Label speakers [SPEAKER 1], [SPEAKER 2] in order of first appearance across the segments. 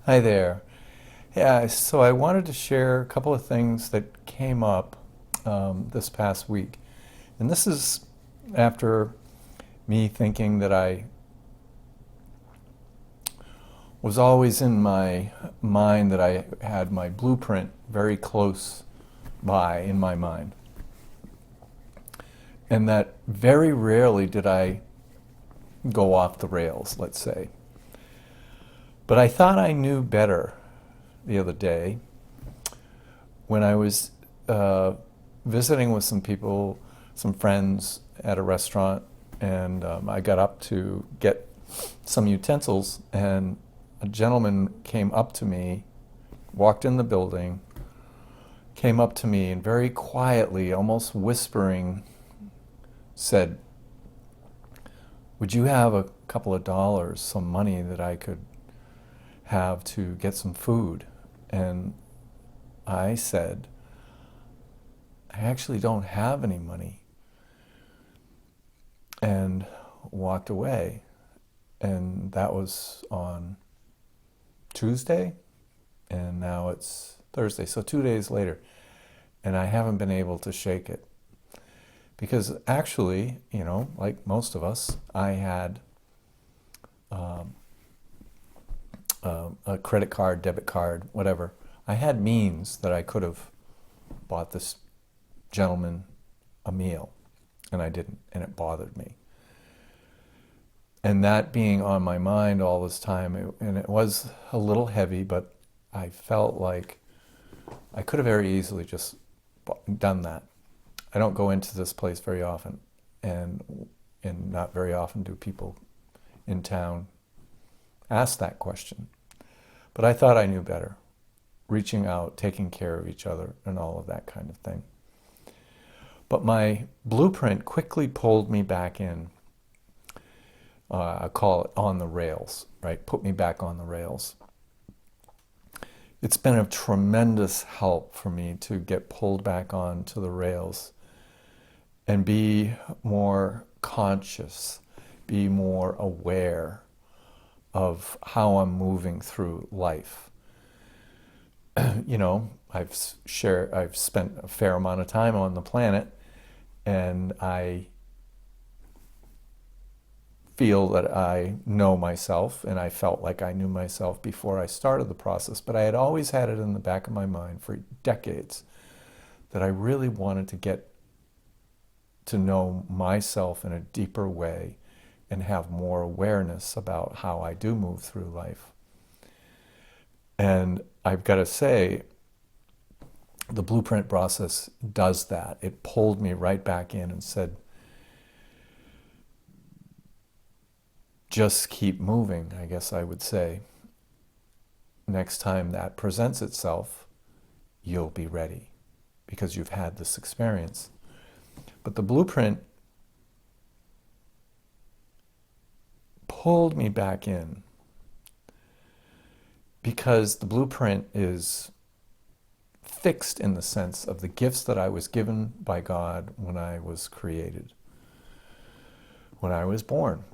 [SPEAKER 1] Hi there. Yeah, so I wanted to share a couple of things that came up this past week. And this is after me thinking that I was always in my mind that I had my blueprint very close by in my mind. And that very rarely did I go off the rails, let's say. But I thought I knew better the other day when I was visiting with some people, some friends at a restaurant, and I got up to get some utensils, and a gentleman came up to me, walked in the building, came up to me, and very quietly, almost whispering, said, "Would you have a couple of dollars, some money that I could have to get some food?" And I said, "I actually don't have any money," and walked away. And that was on Tuesday, and now it's Thursday, so 2 days later, and I haven't been able to shake it. Because actually, like most of us, I had um, a credit card, debit card, whatever. I had means that I could have bought this gentleman a meal, and I didn't, and it bothered me. And that being on my mind all this time, and it was a little heavy, but I felt like I could have very easily just done that. I don't go into this place very often, and not very often do people in town ask that question. But I thought I knew better, reaching out, taking care of each other, and all of that kind of thing. But my blueprint quickly pulled me back in. I call it on the rails, right? Put me back on the rails. It's been a tremendous help for me to get pulled back onto the rails and be more conscious, be more aware of how I'm moving through life. I've spent a fair amount of time on the planet, and I feel that I know myself, and I felt like I knew myself before I started the process, but I had always had it in the back of my mind for decades that I really wanted to get to know myself in a deeper way and have more awareness about how I do move through life. And I've got to say, the blueprint process does that. It pulled me right back in and said, just keep moving, I guess I would say. Next time that presents itself, you'll be ready because you've had this experience. But the blueprint pulled me back in because the blueprint is fixed in the sense of the gifts that I was given by God when I was created, when I was born.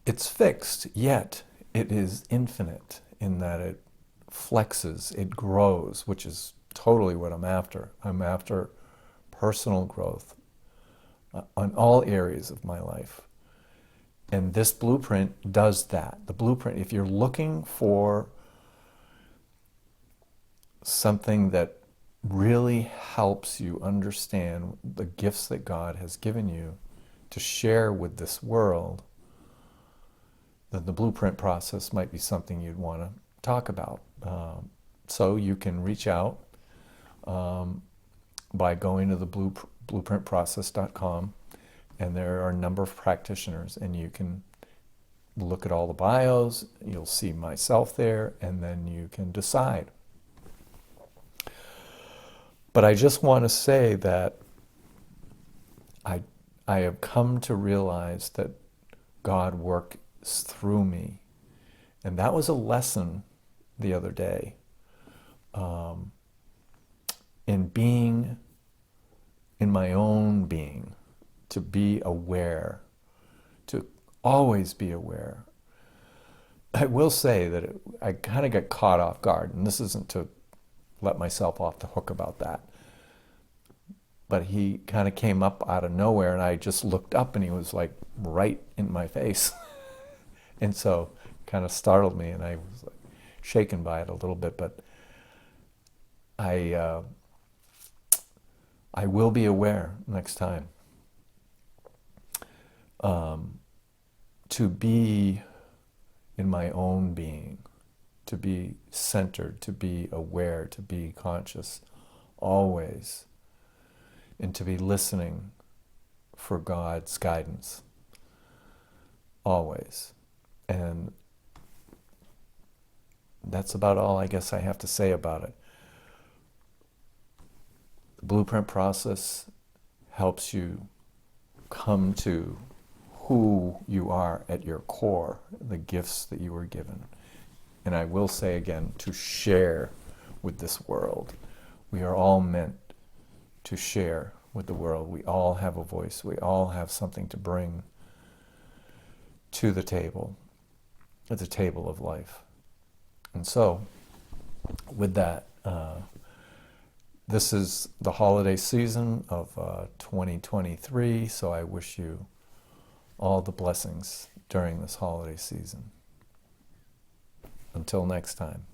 [SPEAKER 1] It's fixed, yet it is infinite in that it flexes, it grows, which is totally what I'm after. I'm after personal growth on all areas of my life. And this blueprint does that. The blueprint, if you're looking for something that really helps you understand the gifts that God has given you to share with this world, then the blueprint process might be something you'd want to talk about. So you can reach out by going to the blueprintprocess.com, and there are a number of practitioners, and you can look at all the bios, you'll see myself there, and then you can decide. But I just want to say that I have come to realize that God works through me. And that was a lesson the other day, in being in my own being, to be aware, to always be aware I will say that I kind of got caught off guard, and this isn't to let myself off the hook about that, but he kind of came up out of nowhere, and I just looked up, and he was like right in my face. And so kind of startled me, and I was like shaken by it a little bit, but I will be aware next time to be in my own being, to be centered, to be aware, to be conscious always, and to be listening for God's guidance always. And that's about all I guess I have to say about it. The blueprint process helps you come to who you are at your core, the gifts that you were given. And I will say again, to share with this world. We are all meant to share with the world. We all have a voice. We all have something to bring to the table, at the table of life. And so, with that, this is the holiday season of 2023, so I wish you all the blessings during this holiday season. Until next time.